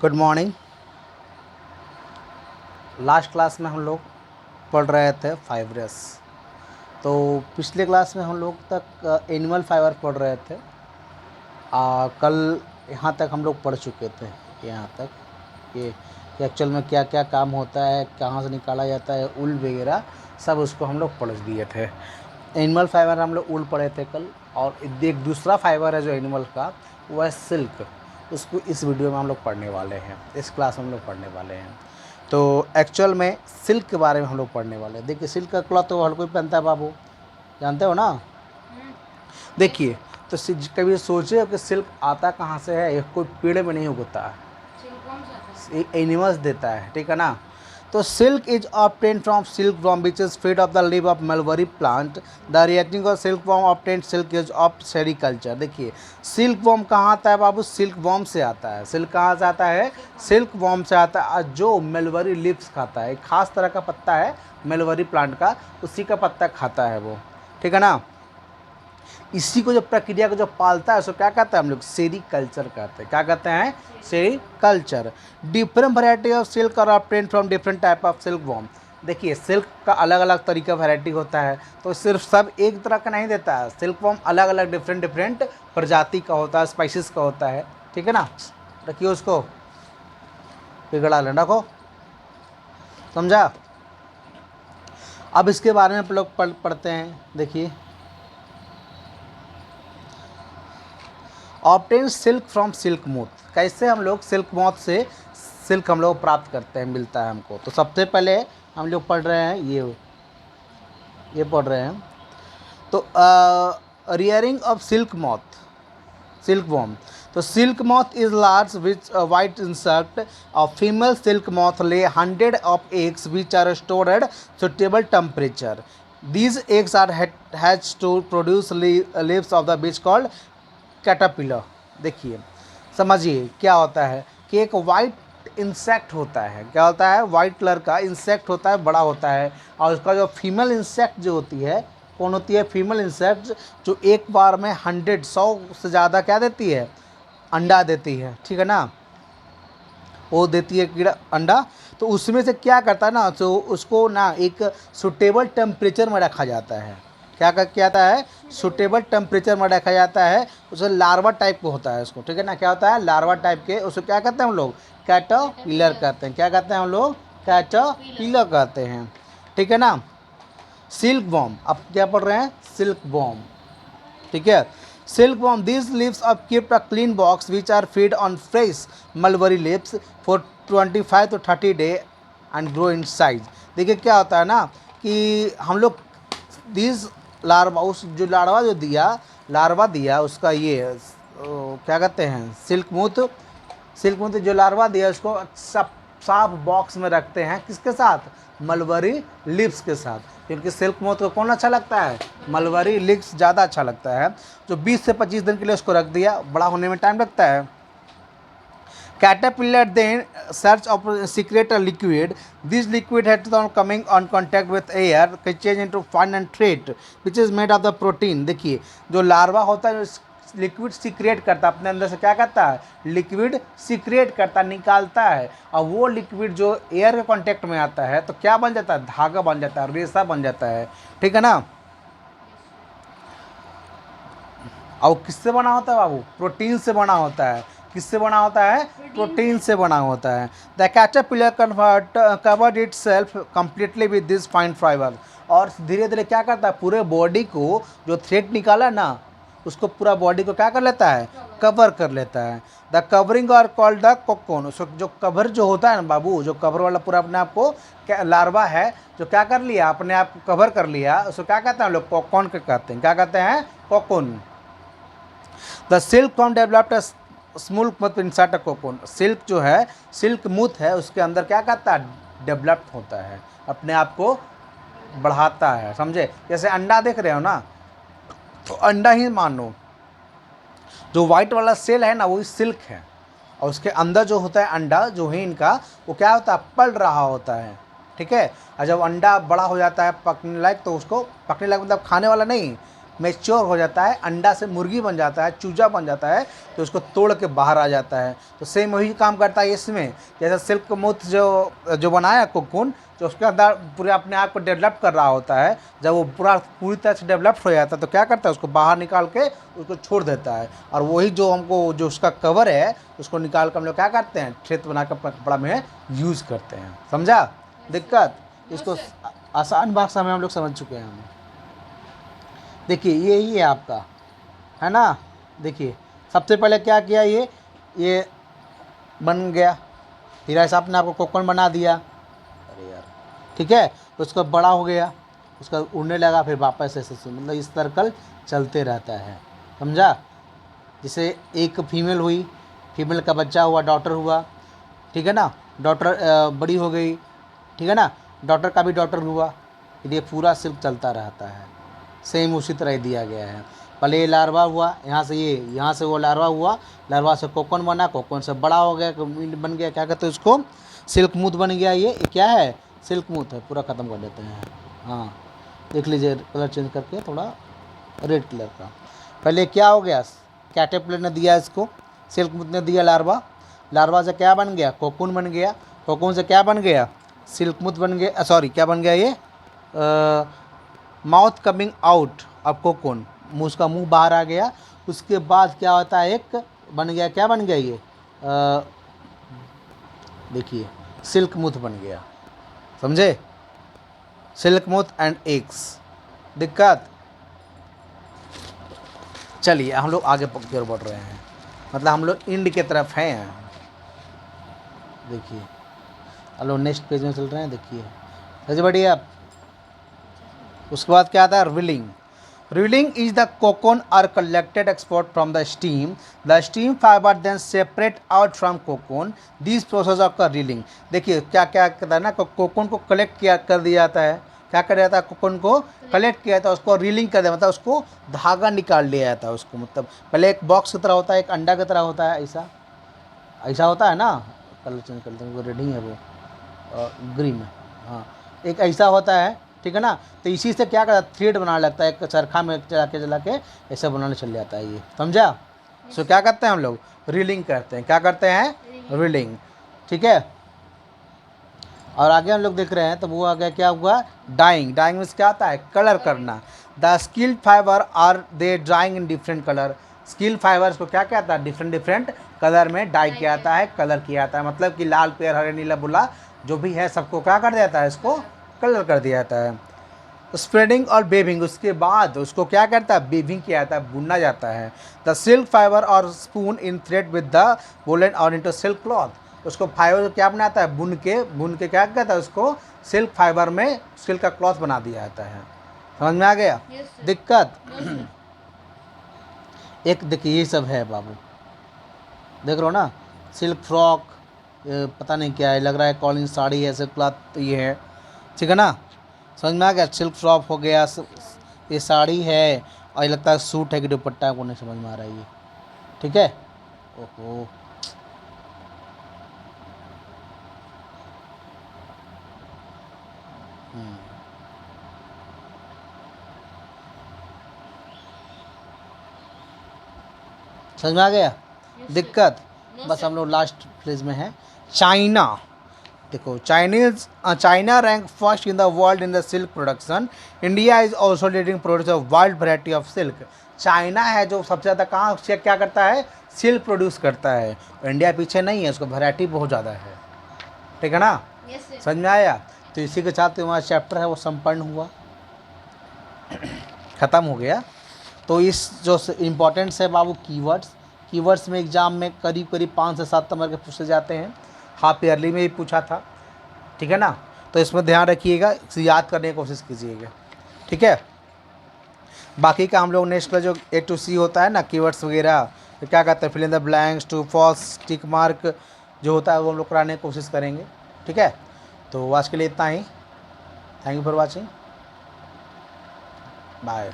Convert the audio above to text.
Good morning. Last class में हम लोग पढ़ रहे थे फाइब्रस। तो पिछले क्लास में हम लोग तक एनिमल फाइबर पढ़ रहे थे। कल यहाँ तक हम लोग पढ़ चुके थे। यहाँ तक ये कि एक्चुअल में क्या क्या काम होता है, कहाँ से निकाला जाता है, ऊल वगैरह सब उसको हम लोग पढ़ दिए थे। एनिमल फाइबर हम लोग ऊल पढ़े थे कल। और एक दूसरा फाइबर है जो एनिमल का, वो है सिल्क। उसको इस वीडियो में हम लोग पढ़ने वाले हैं, इस क्लास में हम लोग पढ़ने वाले हैं। तो एक्चुअल में सिल्क के बारे में हम लोग पढ़ने वाले हैं। देखिए, सिल्क का क्लॉथ तो हर कोई पहनता है बाबू, जानते हो ना। देखिए, तो कभी सोचे हो कि सिल्क आता कहाँ से है? ये कोई पेड़ में नहीं उगता है, एनिमल्स देता है, ठीक है ना। तो silk is obtain from silk worm which is fade off the leave of mulberry plant. The reacting of silk worm obtain silk is of sericulture. देखिए, सिल्क वर्म कहाँ आता है बाबू? सिल्क वर्म से आता है। सिल्क कहाँ से आता है? सिल्क वर्म से आता है, जो मलबरी लीव्स खाता है। एक खास तरह का पत्ता है मलबरी प्लांट का, उसी का पत्ता खाता है वो, ठीक है ना। इसी को जो प्रक्रिया को जो पालता है उसको क्या कहते हैं हम लोग? सेरीकल्चर कहते हैं। क्या कहते हैं? Sericulture. Different variety of silk are obtained from different type of silk worm. देखिए, सिल्क का अलग अलग तरीका वैरायटी होता है, तो सिर्फ सब एक तरह का नहीं देता है। सिल्क वर्म अलग अलग डिफरेंट प्रजाति का होता है, स्पाइसिस का होता है, ठीक है ना। रखिए उसको, पिघला लेना को, समझा। अब इसके बारे में आप लोग पढ़ते हैं। देखिए, obtain silk from silk moth. कैसे हम लोग सिल्क मोथ से सिल्क हम लोग प्राप्त करते हैं, मिलता है हमको। तो सबसे पहले हम लोग पढ़ रहे हैं ये पढ़ रहे हैं। तो rearing of silk moth, silk worm. तो silk moth is large which white insect of female silk moth lay 100 of eggs which are stored at suitable temperature. These eggs are hatch to produce leaves of the beach called caterpillar. देखिए, समझिए क्या होता है कि एक white insect होता है। क्या होता है? वाइट कलर का इंसेक्ट होता है, बड़ा होता है। और उसका जो फीमेल इंसेक्ट जो होती है, कौन होती है? फीमेल इंसेक्ट, जो एक बार में 100 से ज़्यादा क्या देती है? अंडा देती है, ठीक है ना। वो देती है कीड़ा अंडा। तो उसमें से क्या करता है ना, तो उसको ना एक सुटेबल टेम्परेचर में रखा जाता है। क्या आता है? सुटेबल टेम्परेचर में रखा जाता है। उसे लार्वा टाइप का होता है उसको, ठीक है ना। क्या होता है? लार्वा टाइप के। उसको क्या कहते हैं हम लोग? कैटरपिलर कहते हैं। क्या कहते हैं हम लोग? कैटरपिलर कहते हैं, ठीक है ना। सिल्क वॉर्म, अब क्या पढ़ रहे हैं? सिल्क वॉर्म, ठीक है। Silk worm, these leaves are kept a clean box which are fed on fresh mulberry leaves for 25 to 30 day and grow in size। देखिए क्या होता है ना कि हम लोग these लार्वा, उस जो लार्वा जो लार्वा दिया उसका ये क्या कहते हैं? सिल्क मूथ जो लार्वा दिया उसको सब साफ बॉक्स में रखते हैं। किसके साथ? मलबरी लिप्स के साथ। क्योंकि सिल्क मोथ को कौन अच्छा लगता है? मलबरी लिप्स ज़्यादा अच्छा लगता है। जो 20 से 25 दिन के लिए उसको रख दिया, बड़ा होने में टाइम लगता है। Caterpillar then search of secret a liquid. This liquid had on coming on contact with air can change into fine and thread which is made of the protein। देखिए, जो लार्वा होता है लिक्विड सीक्रेट करता है अपने अंदर से। क्या करता है? लिक्विड सीक्रेट करता, निकालता है। और वो लिक्विड जो एयर के कांटेक्ट में आता है तो क्या बन जाता है? धागा बन जाता है, रेशा बन जाता है, ठीक है ना। और किससे बना होता है बाबू? प्रोटीन से बना होता है। किससे बना होता है? प्रोटीन से बना होता है। The caterpillar covered it self completely with this fine fibre. और धीरे धीरे क्या करता है? पूरे बॉडी को, जो थ्रेड निकाला ना, उसको पूरा बॉडी को क्या कर लेता है? कवर कर लेता है। The covering are called the cocoon. उसको जो कवर जो होता है ना बाबू, जो कवर वाला पूरा अपने आप को लार्वा है जो क्या कर लिया? अपने आप को कवर कर लिया, उसको क्या कहते हैं हम लोग? कोकोन के कहते हैं। क्या कहते हैं? Cocoon. The silk form developed small मत इंसर्ट अ कोकोन। सिल्क जो है, सिल्क मूथ है, उसके अंदर क्या करता है? डेवलप्ड होता है, अपने आप को बढ़ाता है, समझे। जैसे अंडा देख रहे हो ना, तो अंडा ही मानो, जो वाइट वाला सेल है ना, वो सिल्क है। और उसके अंदर जो होता है अंडा जो है इनका, वो क्या होता है? पल रहा होता है, ठीक है। और जब अंडा बड़ा हो जाता है पकने लायक, तो उसको पकने लायक मतलब खाने वाला नहीं, मैच्योर हो जाता है, अंडा से मुर्गी बन जाता है, चूजा बन जाता है, तो उसको तोड़ के बाहर आ जाता है। तो सेम वही काम करता है इसमें। जैसे सिल्क मोथ जो बनाया कोकून, जो उसके अंदर पूरे अपने आप को डेवलप कर रहा होता है, जब वो पूरी तरह से डेवलप हो जाता है तो क्या करता है, उसको बाहर निकाल के उसको छोड़ देता है। और वही जो हमको जो उसका कवर है उसको निकाल कर हम लोग क्या करते हैं, थ्रेड बना कर कपड़ा में यूज़ करते हैं। समझा दिक्कत? इसको आसान भाषा में हम लोग समझ चुके हैं हम। देखिए यही है आपका, है ना। देखिए सबसे पहले क्या किया, ये बन गया, फिर ऐसा आपने आपको कोकून बना दिया, अरे यार, ठीक है। तो उसका बड़ा हो गया, उसका उड़ने लगा, फिर वापस ऐसे मतलब इस सर्कल चलते रहता है। समझा? जैसे एक फीमेल हुई, फीमेल का बच्चा हुआ, डॉटर हुआ, ठीक है ना, डॉटर बड़ी हो गई, ठीक है ना, डॉटर का भी डॉटर हुआ, फिर ये पूरा सिल्क चलता रहता है। सेम उसी तरह ही दिया गया है। पहले ये लार्वा हुआ, यहाँ से वो लार्वा हुआ, लार्वा से कोकून बना, कोकून से बड़ा हो गया, बन गया, क्या कहते हैं उसको, सिल्क मूथ बन गया। ये क्या है, सिल्क मूथ है। पूरा ख़त्म कर देते हैं। हाँ देख लीजिए, कलर चेंज करके थोड़ा रेड कलर का। पहले क्या हो गया, कैटरपिलर ने दिया इसको, सिल्क मूथ ने दिया लार्वा, लार्वा से क्या बन गया, कोकून बन गया, कोकून से क्या बन गया, सिल्क मूथ बन गया, सॉरी क्या बन गया, ये mouth coming out of cocoon, मुँह, उसका मुंह बाहर आ गया। उसके बाद क्या होता है, एक बन गया, क्या बन गया ये, देखिए सिल्क मूथ बन गया। समझे? Silk moth and eggs. दिक्कत? चलिए हम लोग आगे की ओर बढ़ रहे हैं, मतलब हम लोग इंड की तरफ हैं। देखिए हम लोग नेक्स्ट पेज में चल रहे हैं। देखिए कैसे बढ़िया। उसके बाद क्या आता है, reeling. Reeling is the cocoon are collected export from the steam fibre then separate out from cocoon, this process of the reeling. देखिए क्या क्या कहता है ना, कोकून को कलेक्ट किया कर दिया जाता है, क्या कर दिया जाता है, कोकून को कलेक्ट किया जाता है, उसको रीलिंग कर दिया, मतलब उसको धागा निकाल लिया जाता है उसको। मतलब पहले एक बॉक्स की तरह होता है, एक अंडा की तरह होता है, ऐसा ऐसा होता है ना, कलर चेंज करते हैं, वो रेड ही है, वो ग्रीन है, हाँ एक ऐसा होता है, ठीक है ना। तो इसी से क्या करता है, थ्रेड बनाने लगता है, एक चरखा में चला के ऐसे बनाने चल जाता है ये। समझा? सो क्या करते हैं हम लोग, रीलिंग करते हैं। क्या करते हैं, रीलिंग, ठीक है। और आगे हम लोग देख रहे हैं, तो वो आगे क्या हुआ, डाइंग। डाइंग में क्या आता है, कलर करना। The skilled fibre are they drying in different colour. Skill fibres को क्या कहता है, डिफरेंट डिफरेंट कलर में डाई किया जाता है, कलर किया जाता है। मतलब कि लाल, पेड़, हरे, नीला, बुला जो भी है सबको क्या कर दिया जाता है, इसको कलर कर दिया जाता है। स्प्रेडिंग और वेविंग, उसके बाद उसको क्या करता है, वेविंग किया जाता है, बुनना जाता है। द सिल्क फाइबर और spoon in thread with the woollen और इंटू सिल्क क्लॉथ। उसको फाइबर क्या बनाता है, बुन के क्या कहता है, उसको सिल्क फाइबर में सिल्क का क्लॉथ बना दिया जाता है। समझ में आ गया? दिक्कत? एक देखिए ये सब है बाबू, देख रहे हो ना, सिल्क फ्रॉक, पता नहीं क्या है, लग रहा है कॉलिन साड़ी है, सिल्क क्लॉथ ये है, ठीक है ना। समझ में आ गया? सिल्क फ्रॉक हो गया, ये साड़ी है, और ये लगता है सूट है कि दुपट्टा है, को नहीं समझ में आ रहा है ये, ठीक है। ओहो समझ में आ गया? दिक्कत? बस हम लोग लास्ट फेज में हैं। चाइना, देखो China rank first in the world in the silk production. India is also leading producer of wide variety of silk. China है जो सबसे ज़्यादा कहाँ से क्या करता है, सिल्क प्रोड्यूस करता है। इंडिया पीछे नहीं है, उसको वैरायटी बहुत ज़्यादा है, ठीक है ना। समझ में आया? तो इसी के साथ हमारा चैप्टर है वो संपन्न हुआ, ख़त्म हो गया। तो इस जो इम्पोर्टेंट्स है बाबू, कीवर्ड्स में एग्ज़ाम में करीब करीब 5 से 7 नंबर के पूछे जाते हैं, हाफ ईयरली में ही पूछा था, ठीक है ना। तो इसमें ध्यान रखिएगा, इसे याद करने की कोशिश कीजिएगा, ठीक है। बाकी का हम लोग नेक्स्ट का जो A to C होता है ना, कीवर्ड्स वगैरह, तो क्या कहते हैं, fill in the blanks, true false, tick mark जो होता है वो हम लोग कराने की कोशिश करेंगे, ठीक है। तो आज के लिए इतना ही। Thank you for watching, bye.